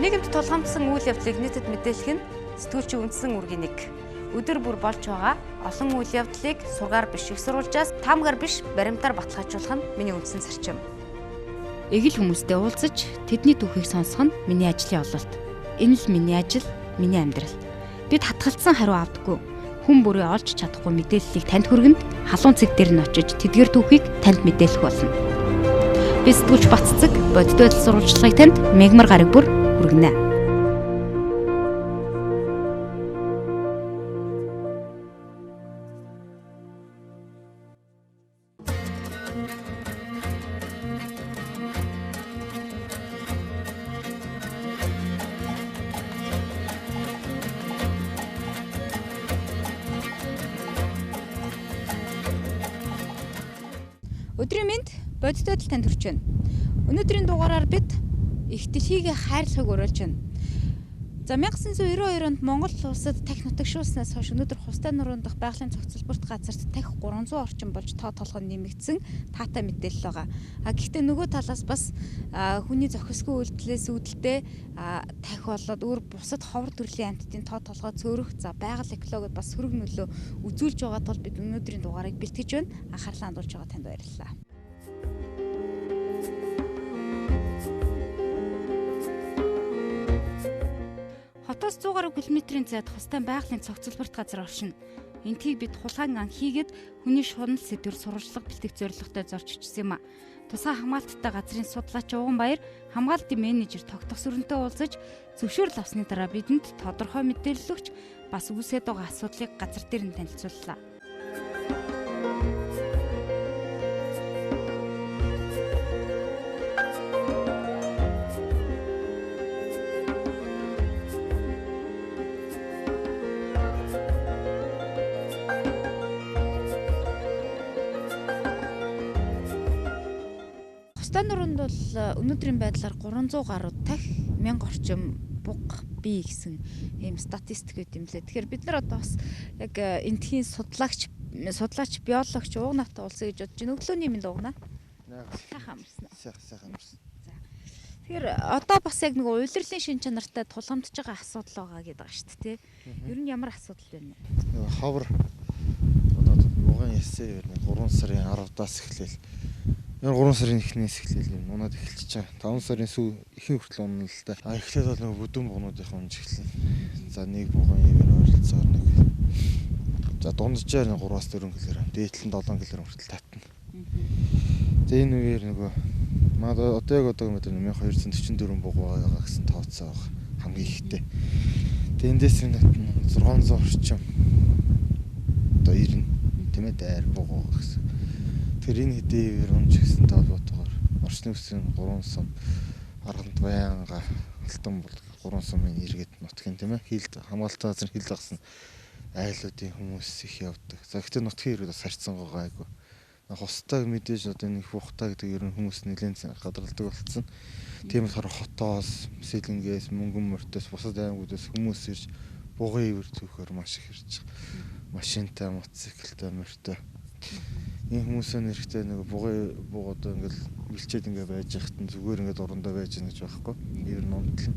Нийгэмд тулгамдсан үйл явдлыг нийтэд мэдээлэх нь сэтгүүлчийн үндсэн үүргийн нэг. Өдөр бүр болж байгаа олон үйл явдлыг сургаар биш их сурвалжаас таамгаар биш баримтаар баталгаажуулах нь миний үндсэн зарчим. Эгэл хүмүүстэй уулзаж тэдний түүхийг сонсох нь миний ажлын ололт. Энэ л миний ажил, миний амьдрал. Бид хатгалцсан хариу авдаггүй. Хүн бүрээ олж чадахгүй мэдээллийг танд хүргэнд халуун цэг дээр нь очиж тэдгээр түүхийг танд мэдээлэх болно. Би сэтгүүлч Баццэг бодит байдал сурвалжлагыг танд мегмар гараг бүр хүргэнэ. Өдрийн мэнд бодит байдал танд хүрч байна. Өнөөдрийн дугаараар бид их дэлхийг хайрлахыг уриалж байна. За 1992 онд Монгол улсад тахь нутагшуулснаас хойш өнөөдөр Хустай нуруунд дах байгалийн цогцлборт газарт тахь 300 орчим болж тоо толгой нэмэгдсэн таатай мэдээлэл байгаа. Гэхдээ нөгөө талаас бас хүний зохисгүй үйлдэлээс үүдэлтэй тахь болоод өөр бусад ховор төрлийн амьтдын тоо толгой цөөрөх за байгаль экологид бас сөрөг нөлөө үзүүлж байгаа тул бид өнөөдрийн дугаарыг бэлтгэж байна. Анхаарлаа хандуулж байгаа танд баярлалаа. Хотоос 100 гаруй км-ийн зайд Хустай байгалийн цогцлборт газар оршино. Энтгийг бид хулгайн ан хийгээд хүний шунал сэдвэр сурвалжлага бэлтгэх зорилготой зорж ичсэн юм а. Тусгай хамгаалттай газрын судлаач Уганбаяр хамгаалтын менежер тогтох сүрэнтэй уулзаж зөвшөөрөл авсны дараа бидэнд тодорхой мэдээлэл өгч бас үүсээд байгаа асуудлыг газар дээр нь танилцууллаа. Хустай нуруунд бол өнөөдрийн байдлаар 300 гаруй тахь 1000 орчим буг бий гэсэн ийм статистик байт юм лээ. Тэгэхээр бид нар одоо бас яг энтхийн судлаач биологч Угнаатай уулзъя гэж бодож байна. Өглөөний минь Угнаа. Сайхан амарсан. Сайхан амарсан. Тэгэхээр одоо бас яг нэг улирлын шин чанартай тулгамдж байгаа асуудал байгаа гэдэг байгаа шүү дээ. Ер нь ямар асуудал вэ? Ховор одоо угаан ясээ 3 сарын 10-аас эхлээл 3 сарын эхнээс эхлээл юм унаад эхэлчихэж байгаа. 5 сарын сүү ихэнх хүртэл унана л да. Эхлээд бол нэг бүдүүн бугнуудынх унж эхэлнэ. За нэг буган ивэр ойролцоогоор нэг. За дунджаар 3-аас 4 кг, дээдлэн 7 кг хүртэл татна. За энэ үеэр нөгөө маад одоо яг одоо мэдээ 1244 буган байгаа гэсэн тооцоо байгаа. Хамгийн ихтэй. Тэгээ эндээс нь 600 орчим одоо 90 тийм ээ дайр буган гэсэн. Тэр энэ хэдийгээр унж гисэнтэй холбоотойгоор орчны үсгийн 3 сум арганд байнга алтан бол 3 сумын иргэд нутгийн тийм ээ хилд хамгаалалтын газар хил загсан айлуудын хүмүүс их явдаг. За гэхдээ нутгийн иргэд бас харьцангуй гайгүй. Хустайг мэдээж одоо энэ их ухтай гэдэг ер нь хүмүүс нэлээд гадралдаг болсон. Тийм болохоор хотоос, сэлэнгээс, мөнгөн мөртөөс, бусад аймагуудаас хүмүүс ирж бугын ивэр зүүхээр маш их ирж байгаа. Машинтай, мотоциклтай, мөртөө энэ хүмүүсийн нэрхтээ нэг бугууд ингээл бэлчээд ингээ байж хахад нь зүгээр ингээ урандаа байж гэнэ гэж байхгүй. Ер нь унтлан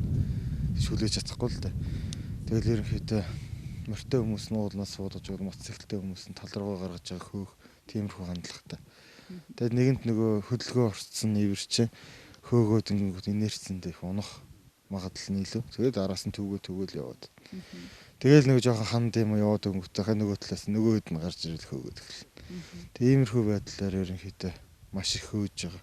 шүлээж чадахгүй л да. Тэгэл ерөнхийдөө мөртөө хүмүүс нуулнаас суудаж байгаа мотоциклтэй хүмүүс нь тал руу гаргаж байгаа хөөх тиймэрхүү хандлагатай. Тэгэд нэгэнт нөгөө хөдөлгөөн орцсон ивэрч хөөгөөд ингээд инерцэнд их унах магадлал нь илүү. Тэгээд араас нь төгөөл яваад. Тэгэл нэг жоохон ханд юм яваад өнгөтэй нөгөө талаас нөгөөд нь гарч ирэл хөөгөөд эхэлнэ. Тиймэрхүү байдлаар ерөнхийдөө маш их хөөж байгаа.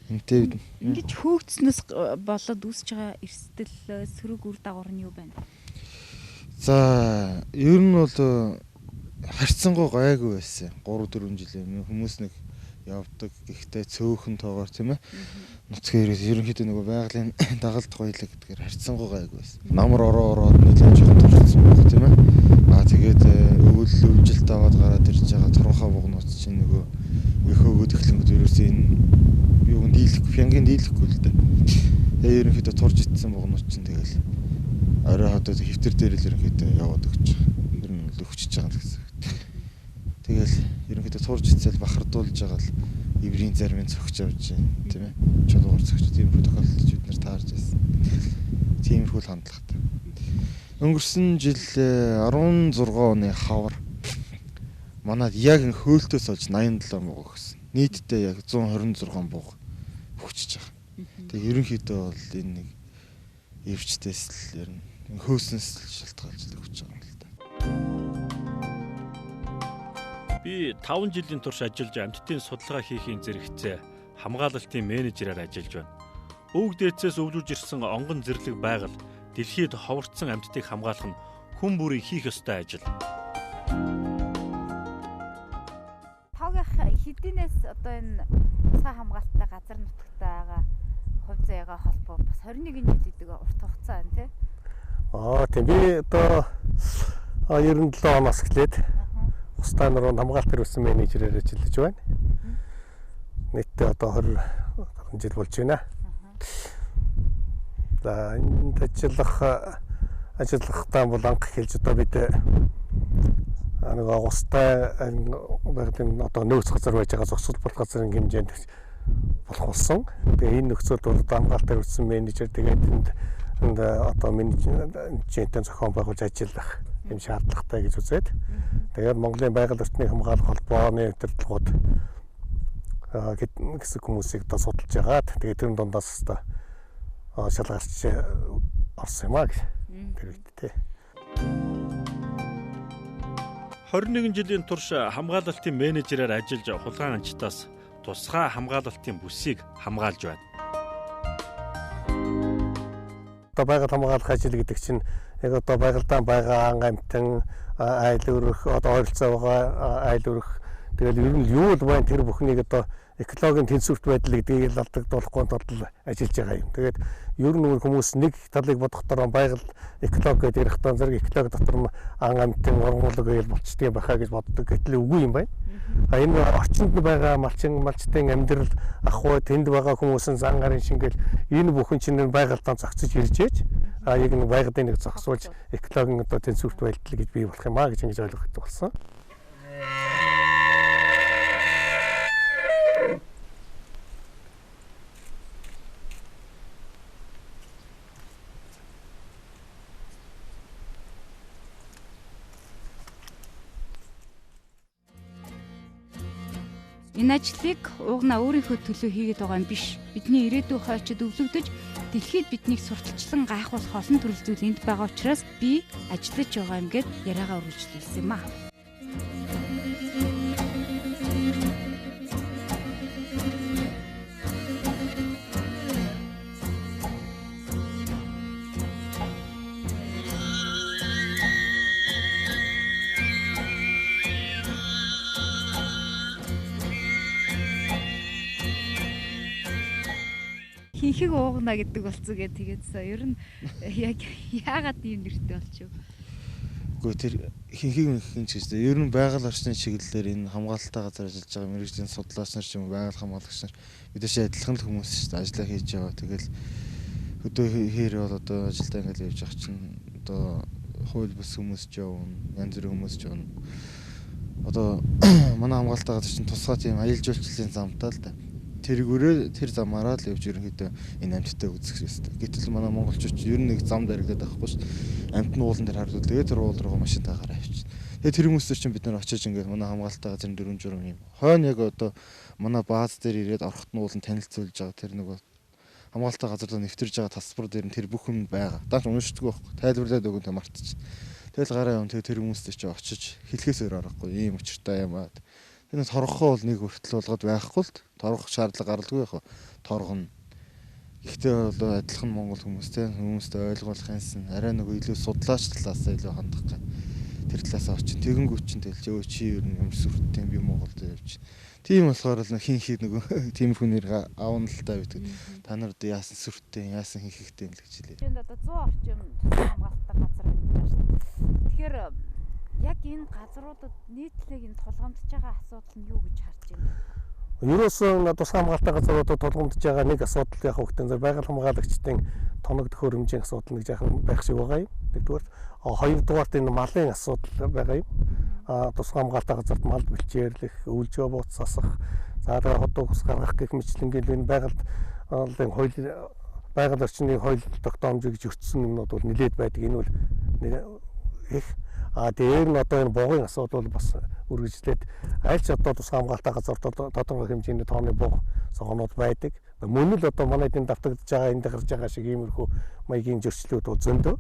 Энтэй ингэж хөөгдснөөс болоод үүсэж байгаа эрсдэл сөрөг үр дагавар нь юу байна? За ер нь бол харьцангуй гайгүй байсан. 3-4 жилийн хүмүүс нэг явдаг. Гэхдээ цөөхөн тоогоор тийм ээ. Нутгийн ерөнхийдөө нөгөө байгалийн дагалт гоёлог гэдгээр харьцангуй гайгүй байсан. Намар ороод нэлээд жоохон турцсан байх тийм ээ. Тэгээд өвөл өвжилт аваад гараад ирж байгаа туранхай бугнууд чинь нөгөө их өгөөд эхлэнгүүд ерөөсөө энэ юунд дийлэхгүй, фянгийн дийлэхгүй л дээ. Тэгээ ерөнхийдөө турж итсэн бугнууд чинь тэгэл орой хадад хэвтэр дээр л ерөнхийдөө яваад өгч байгаа. Ер нь л өгчөж байгаа л гэсэн. Тэгэл ерөнхийдөө турж итсэл бахардуулж байгаа л иврийн зармын цогч авч байна тийм ээ. Чулуугаар цогч тиймэрхүү тохиолдолд бид нэр таарж байсан. Тиймэрхүү хандлагатай. Өнгөрсөн жил 16 оны хавар манад яг хөөлтөөс олж 87 бууг өгсөн. Нийтдээ яг 126 бууг өгчөж байгаа. Тэгээ ерөнхийдөө бол энэ нэг эвчтэйс л ер нь хөөснөөс шалтгаалж өгч байгаа юм л да. Би 5 жилийн турш ажиллаж амьтдын судалгаа хийхийн зэрэгцээ хамгаалалтын менежерээр ажиллаж байна. Өвөг дээдсээс өвлөж ирсэн онгон зэрлэг байгаль дэлхийд ховорцсон амьтдыг хамгаалах нь хүн бүрийн хийх ёстой ажил. Тавгийнх хэдийнээс одоо энэ цаа хамгаалттай газар нутагтай байгаа хувь заяагаа холбоо бас 21 жил гэдэг урт хугацаа байна тий. Тийм би одоо 97 оноос эхлээд Устаа нуруу хамгаалт хэрэгсэн менежерээр ажиллаж байна. Нийтдээ одоо 20 гаруй жил болж байна. За энд ажиллахдаа бол анх эхэлж одоо бид нэг Устаа багтын одоо нөөц газар байж байгаа зогсол бол газрын хэмжээнд болох болсон. Тэгээ энэ нөхцөлд бол хамгаалт хэрэгсэн менежер тэгээд энд одоо менежментийн зохион байгуулж ажиллах юм шаардлагатай гэж үзээд тэгээд Монголын байгаль орчныг хамгаалах холбооны удирдлагууд гэсэн хүмүүсийг одоо судалж байгаад тэгээд тэр дундаас одоо шалгарч орсон юм аа гэж тэр үед тий. 21 жилийн турш хамгаалалтын менежерээр ажиллаж хулгайн анчтаас тусгай хамгаалалтын бүсийг хамгаалж байна. Одоо байгаль хамгаалах ажил гэдэг чинь яг одоо байгальдаа байгаа амтан айл өрөх одоо ойролцоо байгаа айл өрөх тэгэл ер нь юу л байна тэр бүхнийг одоо экологийн тэнцвэрт байдал гэдгийг алдагдуулахгүй тулд ажиллаж байгаа юм. Тэгээд ер нь хүмүүс нэг талыг бодохдоо байгаль экологи гэдэг ярихтаа зэрэг экологи дотор амтан ургуулга гэж болчтой байхаа гэж боддог гэтэл үгүй юм байна. Энэ орчинд байгаа малчтын амьдрал ахуй тэнд байгаа хүмүүсийн зан гарын шингээл энэ бүхэн чинь байгальдаа зохицож ирж ээж яг нэг байгалийн нэг зогсуулж экологийн одоо тэнцвэрт байдал гэж бий болох юм аа гэж ингэж ойлгогддог болсон. Энэ ажлыг уугнаа өөрийнхөө төлөө хийгээд байгаа юм биш. Бидний ирээдүйн хойчид өвлөгдөж дэлхийд биднийг сурталчлан гайхуулах олон төрөл зүйл энд байгаа учраас би ажиллаж байгаа юм гээд яриагаа үргэлжлүүлсэн юм аа. Хинхэг уугна гэдэг болцоо гэдэг тэгээдсэн. Ер нь яг яагаад ийм нэртэй болчихв? Гэхдээ тэр хинхэг ч гэсэн ер нь байгаль орчны чиглэлээр энэ хамгаалалттай газар ажиллаж байгаа мэргэжлийн судлаач нар ч юм уу байгаль хамгаалагч нар бидээс адилхан л хүмүүс шүү дээ ажиллаа хийж байгаа. Тэгэл өдөө хээр бол одоо ажилдаа ингээд явж байгаа чинь одоо хууль бус хүмүүс ч явна, янз бүрийн хүмүүс ч явна. Одоо манай хамгаалалттай газар чинь тусгай тийм аялал жуулчлалын замтай л да. Тэргүүрээ тэр замаараа л явж ерөнхийдөө энэ амьтдаа үзэх ёстой. Гэтэл манай монголчууд ер нь нэг зам дарагдаад байхгүй шүү дээ. Амьтны уулан дээр хардвал тэгээд тэр уул руу машинтаа гараа явчихна. Тэгээд тэр хүмүүс чинь бид нар очиж ингээд манай хамгаалалттай газрын 4 журам юм. Хойно яг одоо манай бааз дээр ирээд орохт нь уулан танилцуулж байгаа тэр нэг хамгаалалттай газар дээр нэвтэрж байгаа тасбар дээр нь тэр бүх юм байгаа. Дааш уншдаггүй байхгүй. Тайлбарлаад өгөн тэ мартчих. Тэгэл гараа явна тэр хүмүүстэй чи очиж хэлхээс өөр аргагүй ийм учиртай юм аа. Энэ торгохоо бол нэг хүртэл болгоод байхгүй л торгох шаардлага гаралгүй яах вэ? Торгоно. Гэхдээ бол адилхан монгол хүмүүстэй ойлгуулах юмсан арай нэг илүү судлаач талаас илүү хандах гэх. Тэр талаас очин тэгэнгүүт чинь тэлж өө чи ер нь ямар сүртэй юм би Монголд явж. Тийм болохоор л хин хий нөгөө тиймэрхүү нэр аавн л та байдаг. Та нарт яасан сүртэй, яасан хинхэгтэй юм л гэж хэлээ. Энд одоо 100 орчим хамгаалалттай газар байдаг шүү дээ. Тэгэхээр яг энэ газруудад нийтлэг энэ тулгамдж байгаа асуудал нь юу гэж харж байна? Ерөөсөн тусгай хамгаалалттай газруудад тулгамдж байгаа нэг асуудал яг хөвгтэн зэрэг байгаль хамгаалагчдын тоног төхөөрөмжийн асуудал нэг жаахан байх шиг байгаа юм. Нэгдүгээр хоёрдугаарт энэ малын асуудал байгаа юм. Тусгай хамгаалалттай газарт мал бэлчээрлэх, өвлжөө бууц засах, за тэгээ хотоо ус гаргах гэх мэтлэнгийн энэ байгальд хууль байгаль орчны хууль тогтоомжийг зөрчсөн юмнууд бол нэлээд байдаг. Энэ бол их дээр нь одоо энэ буугын асуудал бол бас үргэлжлээд аль ч одоо тус хамгаалалтаа газар тодорхой хэмжээний тооны бууг цогнууд байдаг. Мөн л одоо манай энд давтагдж байгаа энд гарч байгаа шиг иймэрхүү маягийн зөрчлүүд бол зөндөө.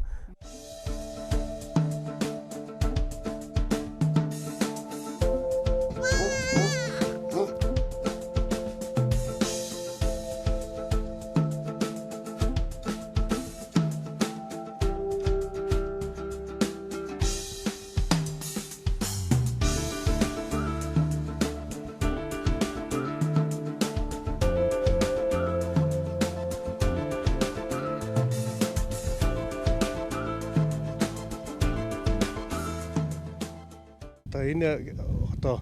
Энэ одоо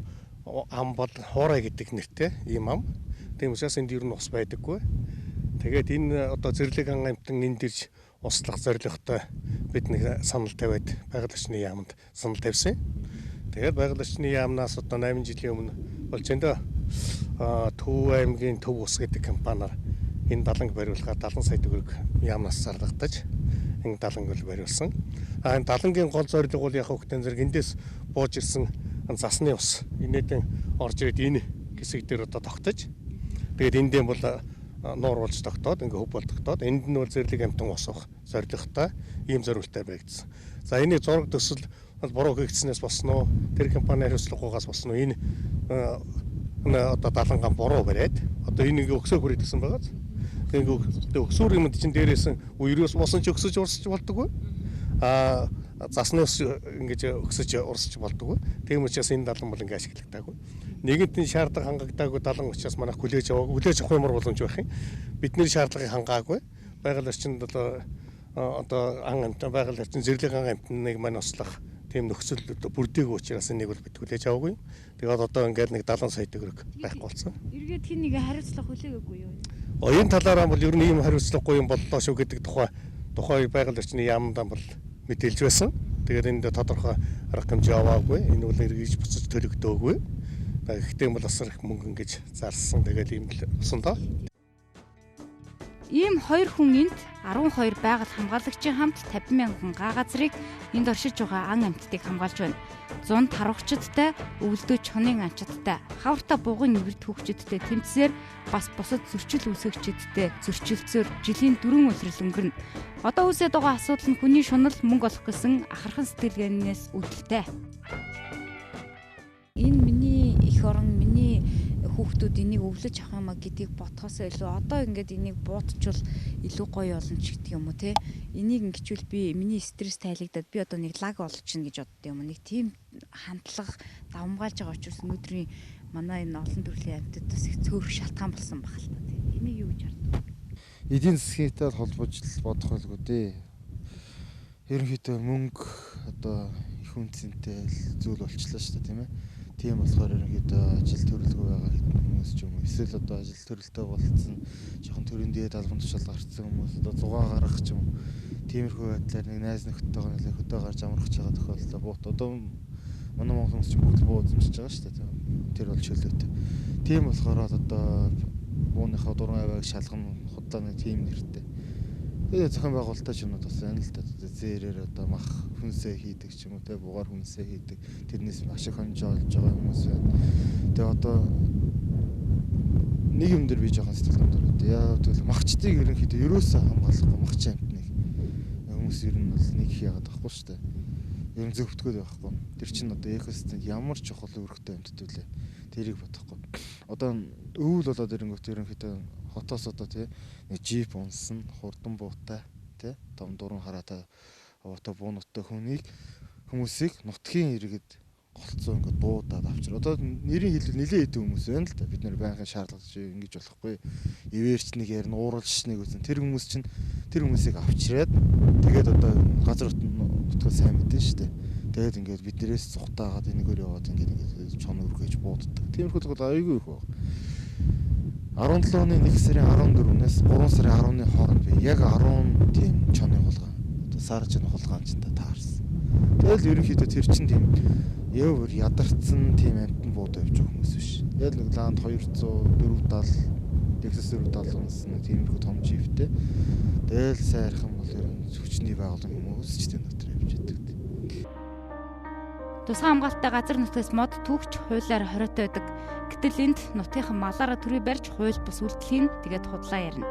ам бол хуурай гэдэг нэртэй ийм ам. Тийм учраас энд ер нь ус байдаггүй. Тэгээд энэ одоо зэрлэг ан амтан энд ирж услах зорилготой бид нэг санал тавиад байгаль орчны яамд санал тавьсан. Тэгээд байгаль орчны яамнаас одоо 8 жилийн өмнө болж энэ Төв аймгийн Төв ус гэдэг компаниар энэ даланг бариулахаар 70 сая төгрөг яамнаас зарлагтаж энэ даланг бол бариулсан. Энэ далангийн гол зорилго бол яг хөтөн зэрэг эндээс бууж ирсэн засны ус инээдэн орж ирээд энэ хэсэг дээр одоо тогтож тэгээд эндээ бол нуур болж тогтоод ингээ хөв бол тогтоод энд нь бол зэрлэг амтан ус авах зорилготой ийм зорилттой байгдсан. За энэ зураг төсөл буруу хийгдснээс босноо тэр компани хариуцлагагаас босноо энэ одоо даланган буруу бариад одоо энэ ингээ өксөө хүрээдсэн байгаа. Тэгээд өксөр юмд чинь дээрээс үерөөс усан ч өксөж урсч болдоггүй. Засны ус ингэж өксөж урсч болдоггүй. Тийм учраас энэ далан бол ингэ ашиглагдаагүй. Нэгэнтний шаардлага хангагдаагүй далан учраас манайх хүлээж авах юмар боломж байх юм. Бидний шаардлагыг хангаагүй. Байгаль орчинд одоо ан амтан байгаль орчин зэрлэг ан амтныг мань услах тийм нөхцөл бүрдээг учраас энийг бол бид хүлээж аваагүй. Тэгээд одоо ингээд нэг 70 сая төгрөг байхгүй болсон. Эргээд хин нэг хариуцлага хүлээгээгүй юу? Энэ талаараа бол ер нь ийм хариуцлагагүй юм боллоо шүү гэдэг тухай байгаль орчны яамдаа бол мэдээлж байсан. Тэгээд энд тодорхой арга хэмжээ аваагүй. Энэ бол эргэж буцаж төлөгдөөгүй. Гэхдээ бол асар их мөнгө ингэж зарсан. Тэгээд ийм л болсон доо. Ийм 2 хүн энд 12 байгаль хамгаалагчийн хамт 50,000 хүн газрыг энд оршиж байгаа ан амьтдыг хамгаалж байна. Зунд харвагчдтай, өвөлдөө чонын анчидтай, хаврта буугын нэврд хөвгчдтэй тэмцсээр бас бусад зөрчил үүсгэгчдтэй зөрчилцөөр жилийн 4 улирал өнгөрнө. Одоо үүсээд байгаа асуудал нь хүний шунал мөнгө олох гэсэн ахархан сэтгэлгээнээс үүдэлтэй. Энэ миний эх орон, миний хүүхдүүд энийг өвлөж авах юмаа гэдгийг бодхоос илүү одоо ингээд энийг буудчвал илүү гоё болно ч гэдэг юм уу те. Энийг ингэчвэл би миний стресс тайлагдаад би одоо нэг лаг олчихно гэж боддог юм. Нэг тийм хандлага давмгаалж байгаа учраас өнөөдрийн манай энэ олон төрлийн амьтдаас их цөөх шалтгаан болсон баг л та те. Энийг юу гэж хардаг? Эдийн засгийтэй холбож бодох байлгүй дээ. Ерөнхийдөө мөнгө одоо их үнцэнтэй зүйл болчихлоо шүү дээ тийм ээ. Тийм болохоор ерөнхийдөө ажил төрөлгүй байгаа хэдэн хүмүүс ч юм уу эсвэл одоо ажил төрөлтэй болцсон жоохон төрийн дээд албан тушаал гарцсан хүмүүс одоо зугаа гаргах ч юм уу тиймэрхүү байдлаар нэг найз нөхдөйгөө нэлээд хөдөө гарч амрах байгаа тохиолдол буут одоо манай монгол хүмүүс ч бүгд буу үзэмжиж байгаа шүү дээ. Тэр бол чөлөөтэй. Тийм болохоор одоо бууныхаа дуран авийг шалгана худлаа нэг тийм нэртэй. Тэгээд зохион байгуулалттай ч юм уу бас энэ л та зээрээр одоо мах хүнсээ хийдэг ч юм уу те бугаар хүнсээ хийдэг тэрнээс маш их хонж олж байгаа хүмүүс байна. Тэгээд одоо нэг юм дээр би жоохон сэтгэл хөдлөлт. Яа тэгвэл махчдыг ерөнхийдөө ерөөсөө хамгаалахгүй махчин амтныг хүмүүс ер нь бол нэг их яагаад байхгүй шүү дээ. Ер нь зөвхтгөөд байхгүй. Тэр чинь одоо экосистемд ямар чухал үүрэгтэй амтд үлээ. Тэрийг бодохгүй. Одоо өвөл болоод ирэнгүүт ерөнхийдөө хотоос одоо тий нэг жип унсан хурдан буутай тий том дуран хараатай авто буунуудтай хүмүүсийг нутгийн иргэд голцоо ингээд дуудаад авчир. Одоо нэрийн хэлбэл нэлээд хэдэн хүмүүс байна л да. Бид нэр байнгын шаардлагач ингэж болохгүй. Ивэрч нэг ярина, ууралч нэг үзэн. Тэр хүмүүс чинь тэр хүмүүсийг авчираад тэгээд одоо газар нутгаа сайн мэдэн штэ. Тэгээд ингээд биднээс цухтаагаад энэгээр яваад ингээд чон өргөж бууддаг. Тиймэрхүү бол аюулгүй их баг. 17 оны 1 сарын 14-өөс 3 сарын 10-ны хооронд би яг 10 тийм чоны хулгай. Одоо саржны хулгайчтай таарсан. Тэгэл ерөнхийдөө тэр чинь тийм явр ядарсан тийм амтан бууд авч байгаа хүмүүс биш. Яг нэг ланд 200 470 Lexus 470 нэг тиймэрхүү том Jeep-тэй. Тэгэл сайрах юм бол ер нь хүчний байгууллага хүмүүс ч тийм дотор явж байдаг. Тусгай хамгаалалттай газар нутгаас мод түүхч хуулиар хориотой байдаг. Гэтэл энд нутгийнхан малаараа төрөй барьж хууль бус үйлдэлийг тэгээд худлаа ярина.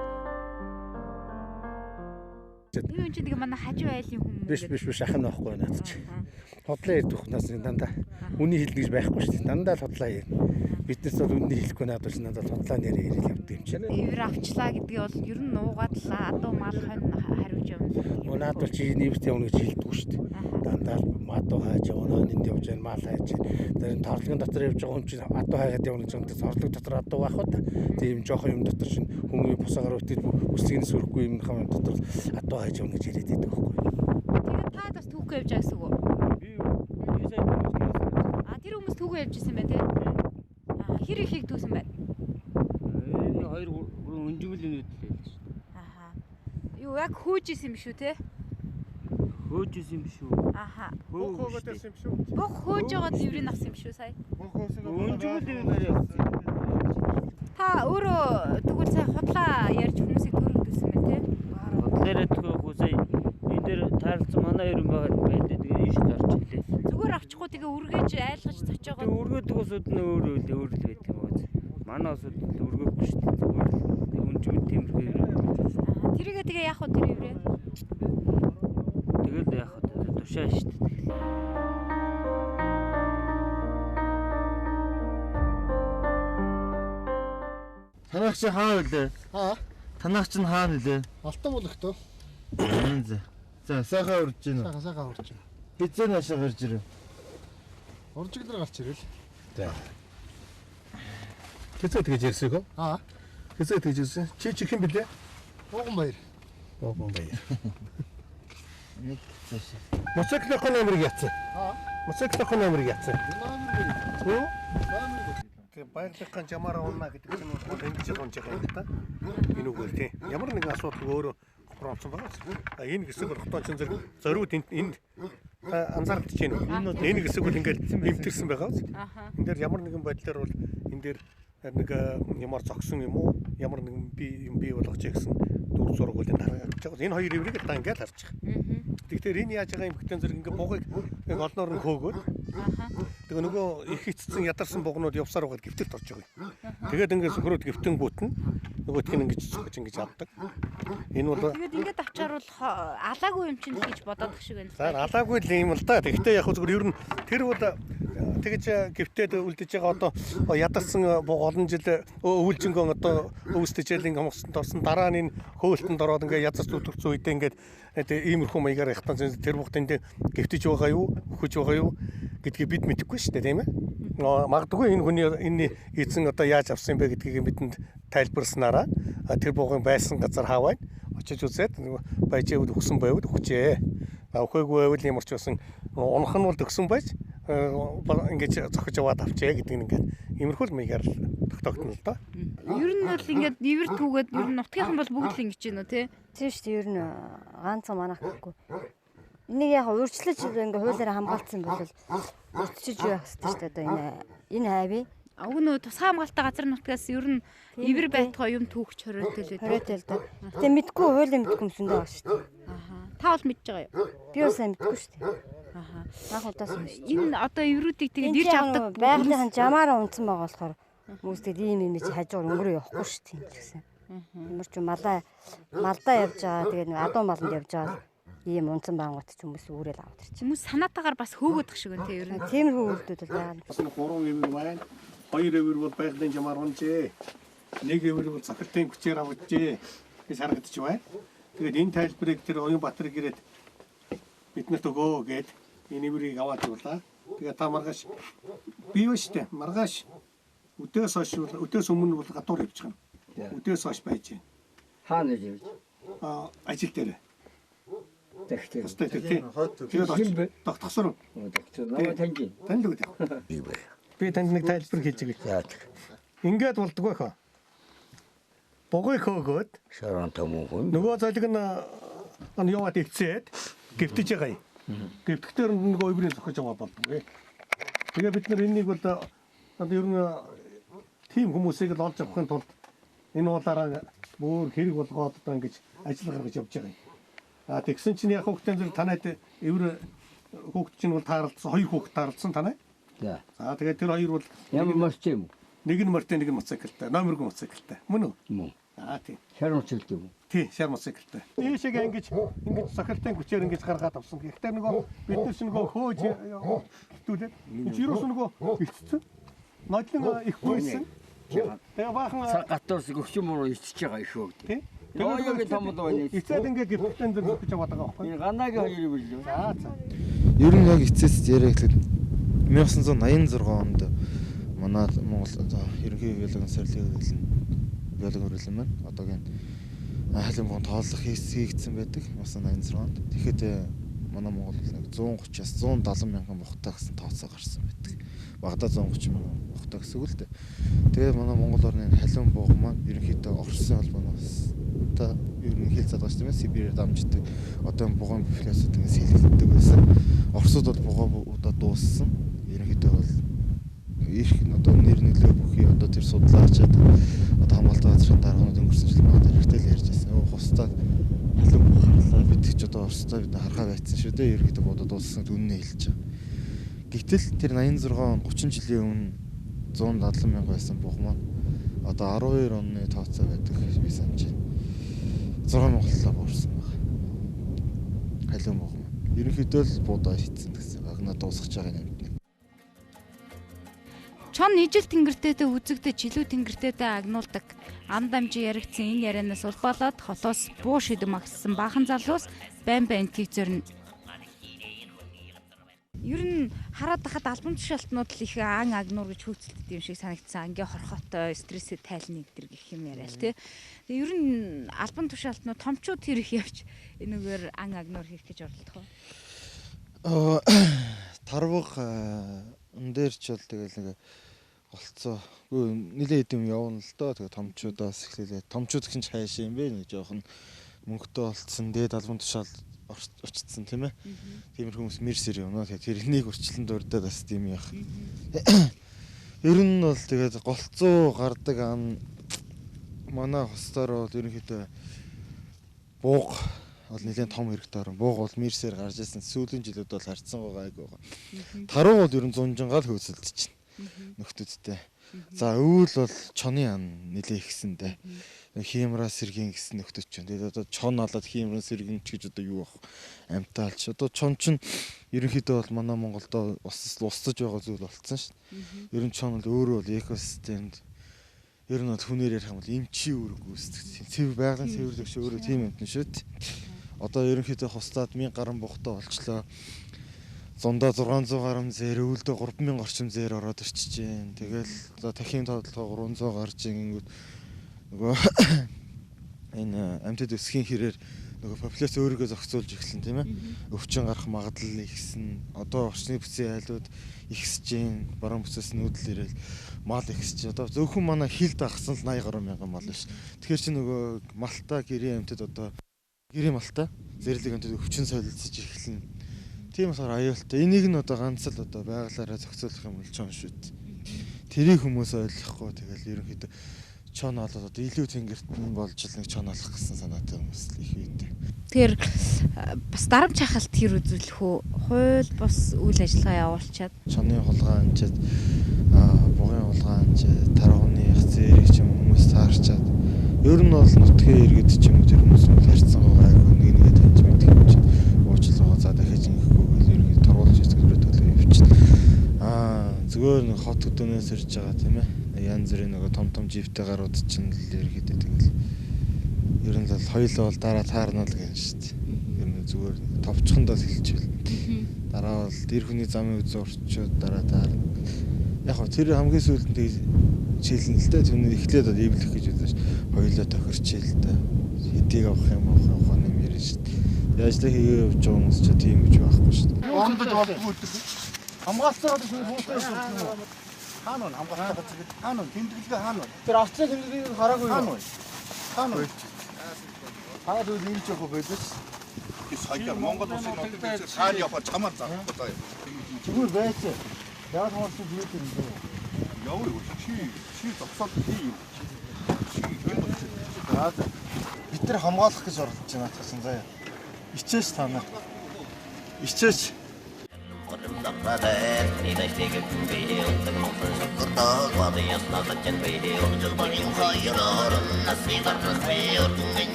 Энэ үн чинь тэгээ манай хажуу айлын хүмүүс биш ахын байхгүй наад чи. Худлаа ярьдаг хүмүүс дандаа үний хэлнэ гэж байхгүй шүү дээ. Дандаа л худлаа ярина. Биднес бол үний хэлэхгүй надад худлаа нэрээ ярил явдаг юм чинь. Эвэр авчлаа гэдгийг бол ер нь нуугаад л адуу мал хонь хариуж явна. Наад бол чи нэвт явна гэж хэлдэг шүү дээ. Дандаа мадуу хайж явна, энд явж байна, мал хайж. Тэр торлогын дотор явж байгаа хүн чинь адуу хайгаад явна гэж байгаа. Торлог дотор адуу байх уу та. Тийм жоохон юм дотор чинь хүмүүний бусаагаар өтөд үсгийг сүрэхгүй юм хам дотор адуу хайж явна гэж яриад байдаг байхгүй. Тэгээд та бас түүхөө явж байгаа гэсэн үг үү? Би сая тэр хүмүүс түүхөө явж исэн байх тий. Хэр ихийг түүсэн байна? Энэ 2 3 өнжигөл нүд л хэлж шүү. Юу яг хөөж исэн юм шүү те? Хөөж исэн юм шүү. хөөгөөд байсан юм шүү. Бог хөөж байгаад эврийг авсан юм шүү сая. Өнжигөл нүд явсан. Та өөрөө тэгвэл сая худлаа ярьж хүмүүсийг төрөлдүүлсэн байна те? Худлаараа төгөөгүй сая энэ дээр таарлцсан манай ерөн байдаг. Тэгээ ийш гарч ирлээ. Зүгээр авчихгүй тэгээ үргэж айлгаж цочоогоо. Тэгээ өргөдөг усуд нь өөр л байдаг юм аа. Манай усуд өргөхгүй шүү дээ. Зүгээр л өнжигөл тиймэрхүү. Тэрийгээ тэгээ яах вэ тэр эврээ? Тэгэл яах вэ? Тушаа шүү дээ. Танах чи хаа вэ? Танах чинь хаа нэлээ? Алтан болгохтой. За сайхан урж гин. Сайхан урж гин. Хизээ наашаа гарч ирв. Уржиглэр гарч ирэл. За. Хэзээ тэгж ярьсаг уу? Хэзээ тэгж ярьсан? Чи хэн блэ? Богон баяр. Нэг цааш. Моцоклохын номерыг яцсан. Моцоклохын номерыг яцсан. Тэгээ баярлахын жамаараа унаа гэдэг чинь бол ингэж унж байгаа юм да. Энэ үгээр тий. Ямар нэгэн асуудал өөрөө хохиромцсон байгаа. Энэ хэсэг бол хотоо чин зориуд энд анзаардж байна. Энэ хэсэг бол ингээд эвтэрсэн байгаа. Энд дээр ямар нэгэн байдлаар бол энэ дээр нэг ямар зогсон юм уу? Ямар нэгэн бий болгож гэсэн дүр зураг бол энэ харагдаж байгаа. Энэ хоёр эврийг та ингээд харж байгаа. Тэгэхээр энэ яаж байгаа юм бэгтэн зэрэг ингээд бугыг олноор нь хөөгөөд тэгээ нөгөө их эцсэн ядарсан бугнууд явсаар байгаа гифтэрт орж байгаа юм. Тэгээд ингээд сөхрөөд гифтэн бүтэн нөгөөдх нь ингэж авдаг. Энэ бол Тэгээд ингээд авчаар бол алаагүй юм чинь гэж бодоод их шиг байна. За алаагүй л юм л да. Тэгтээ яг зүгээр ер нь тэр бол тэгж гифтээд үлдэж байгаа одоо ядарсан буг олон жил өвөлжингөө одоо өвсдөжэлийн хомсонд орсон дараа нь энэ хөөлтөнд ороод ингээд язарч зүтгэрсэн үедээ ингээд иймэрхүү маягаар ихтан тэр бугтанд гифтэж байгаа юу, өгөж байгаа юу гэдгийг бид мэдэхгүй шүү дээ, тийм ээ. Магадгүй энэ хүний энэ эзэн одоо яаж авсан бэ гэдгийг бидэнд тайлбарснараа тэр бугын байсан газар хаваад очиж үзээд баяжэд өгсөн байвал өгчээ. Өгөөгүй байвал ямар ч байсан унах нь бол төгсөн байж ингэж зохиж аваад авчээ гэдэг нь ингээд иймэрхүү л маягаар тогтоогдно л доо. Ер нь бол ингээд ивэр түүгээд ер нь нутгийнхан бол бүгд л ингэж байна уу те? Тийм шүү дээ. Ер нь ганцхан манах гэхгүй. Энийг яг урьдчилж ингээ хуулиараа хамгаалсан бол урьдчилж юу яах хэрэгтэй шүү дээ. Одоо энэ хайвь. Уг нь тусгай хамгаалалттай газар нутгаас ер нь ивэр байтгаа юм түүхч хориотой л байдаг. Гэтэ мэдгүй хуулийн мэдгүй юмсэндээ байгаа шүү дээ. Та бол мэдж байгаа юу? Би бол сайн мэдгүй шүү дээ. Анх удаас мэдсэн. Энэ одоо иврүүдийг тэгээд ирж авдаг байгалийн жамаараа унтсан байгаа болохоор хүмүүстэй ийм юм чи хажуугаар өнгөрөө явахгүй шүү дээ гэсэн. Ямар ч малдаа явж байгаа. Тэгээд нэг адуу маланд явж байгаа. Ийм унтсан баангууд ч хүмүүс үүрэл аваад ирчих. Хүмүүс санаатаагаар бас хөөгөөдөх шиг байна те ер нь. Тиймэрхүү үйлдэл бол байгаа. 3 эвэр байна. 2 эвэр бол байгалийн жамаар унжээ. 1 эвэр бол цахилтын хүчээр авчээ. гэж харагдаж байна. Тэгээд энэ тайлбарыг тэр Оюнбаатар гэрээд биднэрт өгөө гээд энэ эврийг аваад явуулаа. Тэгээд та маргааш бий ба штэ. Маргааш өдөөс өмнө бол гадуур явж байгаа. Өдөөс хойш байж байна. Хаана явж? Ажил дээр. Тэгтээ. Тэгээд тогтсор. Намайг таньж. Таньд үү? Би танд нэг тайлбар хийж байгаа. Ингээд болдгоо хаа. Богой хөөгөөд Шаран тамуугүй. нөгөө золиг нь яваад ивцээд гівтэж байгаа юм. Гівтгэхтэр нөгөө өврийн зохиж аваад болдгоо. Тэгээ бид нар энэнийг бол ер нь тим хүмүүсийг л олж авахын тулд энэ уулаараа бүр хэрэг болгоод одоо ингэж ажил гаргаж явж байгаа юм. Тэгсэн чинь яг хүүхдийн зэрэг танайд эвэр хүүхд чинь бол таарлцсан 2 хүүхд таарлцсан танай. За. Тэгээд тэр 2 бол Ямар морч юм? нэг нь мортой нэг нь моцикл номергүй моцикл мөн үү? Мөн. Тийм. Шар моцикл юм. Тий, шар моцикл. Ийшээ ингэж сохиртын хүчээр ингэж гаргаад авсан. Гэхдээ нөгөө биднес нөгөө хөөж хитүүлээд жирос нөгөө ичсэн. Нодлон их гүйсэн. Тэгээ баахан Гатуус гөгчмөр руу ичж байгаа их хөг. тий. Яагаад том байна? Эцээд ингээ гэртэн дээр зүгж яваад байгаа байхгүй. Энэ ганагийн хоёр билүү. За. Ер нь яг эцэст яриа гэхэд 1986 онд манай Монгол ерөнхий биологийн сорилтын хөрөлн биологийн хөрөлн маань одоогийн хайлын богино тооллох хийгдсэн байдаг 1986 онд. Тэгэхэд манай Монгол нэг 130-аас 170 мянган бохтой гэсэн тооцоо гарсан байдаг. Багадаа 130 мянган бохтой гэсэн үг л дээ. Тэгээд манай Монгол орны халиун бууга маань ерөнхийдөө Оросын холбооноос та ер нь хэл задгаж тийм ээ Сибирээр дамждаг. Одоо бугуун популяцууд ингэ сэлгэлдэг байсан. Оросууд бол бугуунуудаа дууссан. Ерөнхийдөө бол их одоо нэр нөлөө бүхий одоо тэр судлаачаад одоо хамгаалалтын газрын дарганууд өнгөрсөн жил манай хэрэгтэй л ярьж байсан. Хустаа халуун харлаа бид ч одоо Оростой бид харахаа байцсан шүү дээ. Ерөнхийдөө бодод дууссан үнэ хэлж байгаа. Гэтэл тэр 86 он 30 жилийн өмнө 170 мянга байсан буг маань одоо 12 оны тооцоо байдаг би санаж байна. 6 мянгалаа буурсан байна. Халуун буг маань. Ерөнхийдөө л буудаа хийцэн гэсэн. Агнаа дуусгаж байгаа юм. Чон ижил тэнгэртээтэй үзэгдэж илүү тэнгэртээтэй агнуулдаг ам дамжин яригдсан энэ ярианаас улбалаад холоос буу шидэм агссан баахан залуус байн байтгийг зорно. Ер нь хараад байхад албан тушаалтнууд л их ан агнуур гэж хөөцөлдөд юм шиг санагдсан. Ингээ хорхотой стрессээ тайлна гэдэр гэх юм яриа л тий. Тэгээ ер нь албан тушаалтнууд томчууд хэрэг явж энэгээр ан агнуур хийх гэж оролдох уу? Тарвах эн дээр ч бол тэгэл нэг голцоо. Нилээ идэм явна л доо. Тэгээ томчуудаас эхлүүлээ. Томчууд гэх чинь хайш юм бэ? Нэг жоохон мөнгөтэй болцсон. Дээд албан тушаал очсон тийм ээ. Тиймэр хүмүүс мэрсэр юм аа. Тэр энийг өрчлөн дурдаад бас тийм яах. Ер нь бол тэгээд голцоо гардаг ан манай хостоор бол ерөнхийдөө бууг бол нэлээд том хэрэгтэй орон. Бууг бол мэрсээр гарч ирсэн. Сүүлийн жилүүд бол харьцсан байгаа айгүй байгаа. Таруу бол ер нь зунжингаал хөөсөлдөж байна. Нөхдүүдтэй. За өвөл бол чоны ан нэлээ ихсэндээ. Хиймраа сэргийн гэсэн нөхдөд ч. Тэгээд одоо чон алаад хиймраа сэргэн ч гэж одоо юу ах амтаалч. Одоо чон ч ерөнхийдөө бол манай Монголдо устж байгаа зүйл болцсон шүү дээ. Ер нь чон бол өөрөө бол экосистемд ер нь бол хүнээр ярих юм бол эмчийн үүрэг үүсдэг. Цэвэр байгалийн цэвэрлэгч өөрөө тийм юмтэн шүү дээ. Одоо ерөнхийдөө хустаад 1000 гаруй бухтай болчлоо. Зундаа 600 гаруй зэр өвөлдөө 3000 орчим зэр ороод ирчихэж байна. Тэгэл одоо дахин тодлогоо 300 гарч ингүүд нөгөө энэ амьтад өсхийн хэрээр нөгөө популяц өөрийгөө зохицуулж эхэлсэн тийм ээ. Өвчин гарах магадлал ихсэн. Одоо орчны бүсийн айлууд ихсэж байна. Баруун бүсээс нүүдэл ирээл мал ихсэж. Одоо зөвхөн манай хил дагсан л 80 гаруй мянган мал биш. Тэгэхээр чи нөгөө малта гэрийн амьтад одоо гэрийн малта зэрлэг амьтад өвчин солилцож эхэлнэ. Тийм болохоор аюултай. Энийг нь одоо ганц л одоо байгалаараа зохицуулах юм бол чон шүү дээ. Тэрийг хүмүүс ойлгохгүй тэгэл ерөнхийдөө чон олоод одоо илүү тэнгэртэн болж л нэг чон олох гэсэн санаатай хүмүүс их үйтэй. Тэгэхээр бас дарамт хахалт хэр үзүүлэх үү? Хууль бус үйл ажиллагаа явуулчаад чоны хулгайнчид бугын хулгайнчид тархууны зэрэг ч юм хүмүүс таарчаад ер нь бол нутгийн иргэд ч юм уу тэр хүмүүс харьцсан байгаа айгүй нэг нэгэ таньж мэдэх юм чинь уучлаарай за дахиж ингэхгүй гэл ерөнхийдөө тургуулж хэсгэрээ төлөө явчихна. Зүгээр нэг хот хөдөөнөөс ирж байгаа тийм ээ. Янз бүрийн нөгөө том живтэй гарууд чинь л ерөнхийдөө тэгэл ер нь л хоёулаа бол дараа таарна л гэн шүү дээ. Ер нь зүгээр товчхонд л хэлчихвэл. Дараа бол дэр хүний замын үзэн орчууд дараа таарна. Яг хөө тэр хамгийн сүүлд нь чийлэн л дээ. Түүний эхлээд бол ивлэх гэж үзэж хоёулаа тохирчээ л дээ. Хэдийг авах юм юм ярина шүү дээ. Яаж л хийгээ явж байгаа хүмүүс ч тийм гэж байхгүй шүү дээ. Ондод болдгоо. Хамгаалцаад хүмүүстэй юм. Хаана вэ? Хамгаалцаад гэж. Хаана вэ? Тэмдэглэгээ хаана вэ? Тэр авцсан тэмдэглэгийг хараагүй юу? Хаана вэ? Хаад үл нэмж явах байлээс. Сая Монгол улсын нутгийн цаана яваад чамаар заахгүй даа. Зүгээр байцаа. Яг хоолсон зүйл юм бэ? Яваа юу? Чи зогсоод хий юм. Чи Бид нар хамгаалах гэж оролдож байна атгсан заяа. Ичээч та нар. Ичээч.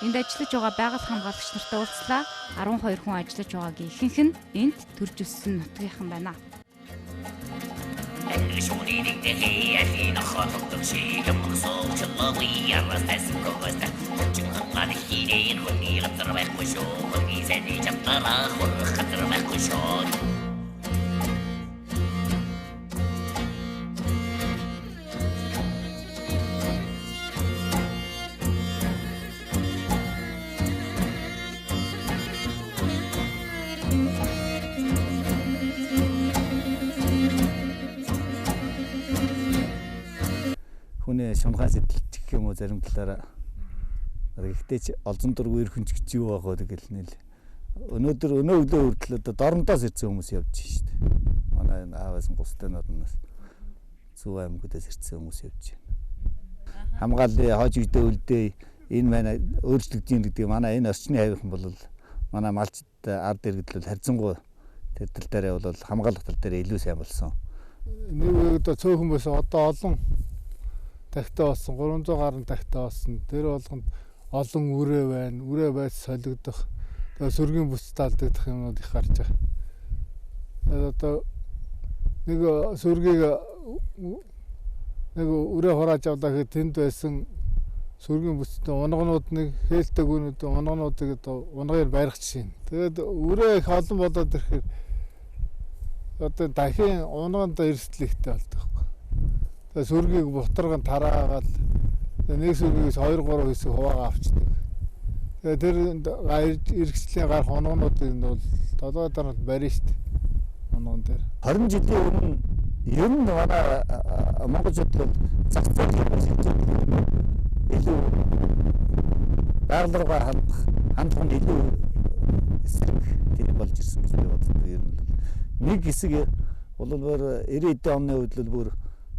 Энд ажиллаж байгаа байгаль хамгаалагч нартай уулзлаа. 12 хүн ажиллаж байгаагийн ихэнх нь энд төрж өссөн нутгийнхан байна. Хүний шунхаа сэтэл гэх юм уу зарим талаараа гэхдээ ч олзон дургүй ирхэнч гэж юу байгаа тэгэл нэл өнөө өглөө хүртэл одоо дорнодоос ирсэн хүмүүс явж байна шүү дээ. Манай ааваас густай норноос Зөв аймагудаас ирсэн хүмүүс явж байна. Хамгааллын хож үедээ үлдээ энэ манай өөрчлөгдөж гэдэг манай энэ орчны хавийнхан бол манай малчд ард иргэд бол харьцангуй тэр тал дээр бол хамгаалах тал дээр илүү сайн болсон. Нэг одоо цөөхөн байсан одоо олон тагтаа болсон 300 гаруй тагтаа болсон. Тэр болгонд олон үрээ байна. Үрээ байц солигдох. Тэгээ сүргийн бүс талдагдах юмнууд их гарч байгаа. Одоо нэг сүргийг нэг үрээ хурааж авлаа гэхэд тэнд байсан сүргийн бүстэй унганууд нэг хээлтэй гүнүүд унгануудыг одоо унгаар барих чинь. Тэгээд үрээ их олон болоод ирэхээр одоо дахин унганд эрсдлэгтэй болдог. Тэгээ сүргийг бутарган тараагаад нэг сүргээс 2-3 хэсэг хуваагаа авчдаг. Тэгээ тэр эргэжлийн гарах унгануудыг нь бол толгой дараад барина шүү дээ. Унган дээр 20 жилийн өмнө ер нь манай монголчууд бол зах зээлийн илүү байгаль руу хандах нь илүү эсрэг тийм болж ирсэн гэж би боддог. Ер нь нэг хэсэг бол 90-ад оны үед л бүр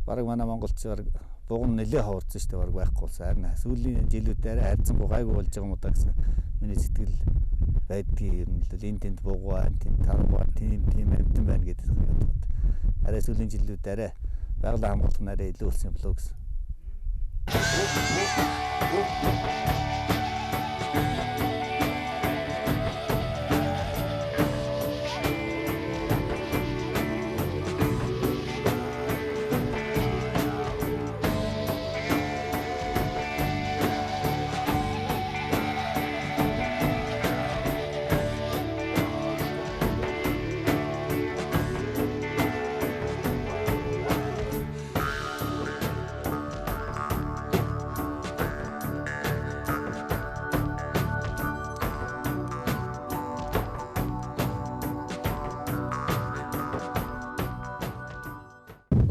бараг манай монголч бараг бугун нэлээ ховорсон шүү дээ, бараг байхгүй болсон. Харин сүүлийн жилүүд арай хайрцангуй гайгүй болж байгаа юм удаа гэсэн миний сэтгэл байдгийг ер нь л энэ тэнд бугуй, тэнд таргуй, тийм амтан байна гэдэг юм боддог. Арай сүүлийн жилүүд арай байгалийн хамгаалах нь арай илүү болсон юм болоо гэсэн.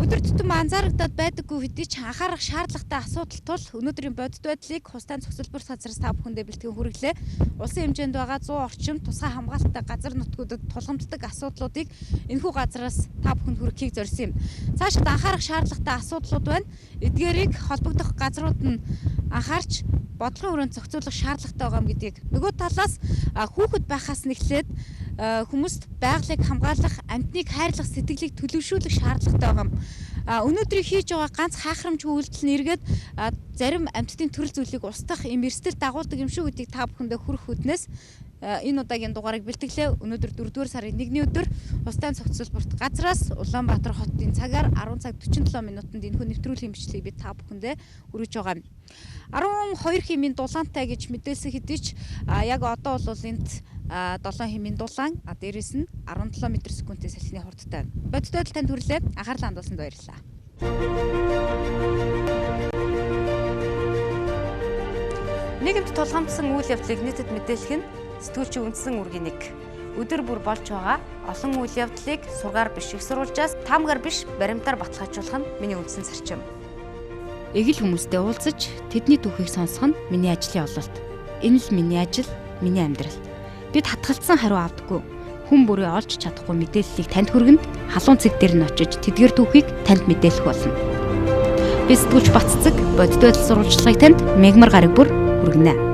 Өдөр тутам анзаарагдаад байдаггүй хэдий ч анхаарах шаардлагатай асуудал тул өнөөдрийн бодит байдлыг Хустайн цогцлбор газраас та бүхэндээ бэлтгэн хүргэлээ. Улсын хэмжээнд байгаа 100 орчим тусгай хамгаалалттай газар нутгуудад тулгамддаг асуудлуудыг энэхүү газраас та бүхэнд хүргэхийг зорьсон юм. Цаашид анхаарах шаардлагатай асуудлууд байна. Эдгээрийг холбогдох газрууд нь анхаарч бодлогын хүрээнд зохицуулах шаардлагатай байгаа юм гэдгийг нөгөө талаас хүүхэд байхаас нэхлээд хүмүүст байгалыг хамгаалах, амьтныг хайрлах сэтгэлийг төлөвшүүлэх шаардлагатай байгаа юм. Өнөөдрийг хийж байгаа ганц хаахрамч үйлдэл нь эргээд зарим амьтдын төрөл зүйлийг устгах юм эрсдэл дагуулдаг юм шүү гэдгийг та бүхэндээ хүргэх үднээс энэ удаагийн дугаарыг бэлтгэлээ. Өнөөдөр 4-р сарын 1-ний өдөр Хустайн цогцлборт газраас Улаанбаатар хотын цагаар 10 цаг 47 минутанд энэхүү нэвтрүүлгийн бичлэгийг би та бүхэндээ хүргэж байгаа юм. 12 хэмийн дулаантай гэж мэдээлсэн хэдий ч яг одоо бол энд 7 хэмийн дулаан, дээрээс нь 17 м/с-ийн салхины хурдтай байна. Бодит байдал танд хүрлээ. Анхаарлаа хандуулсанд баярлалаа. Нийгэмд тулгамдсан үйл явдлыг нийтэд мэдээлэх нь сэтгүүлчийн үндсэн үүргийн нэг. Өдөр бүр болж байгаа олон үйл явдлыг сургаар биш их сурвалжаас таамгаар биш баримтаар баталгаажуулах нь миний үндсэн зарчим. Эгэл хүмүүстэй уулзаж тэдний түүхийг сонсох нь миний ажлын ололт. Энэ л миний ажил, миний амьдрал. Бид хатгалцсан хариу авдаггүй. хүн бүрээ олж чадахгүй мэдээллийг танд хүргэнд халуун цэг дээр нь очиж тэдгээр түүхийг танд мэдээлэх болно. Би сэтгүүлч Баццэг бодит байдал сурвалжлагыг танд мегмар гараг бүр хүргэнэ.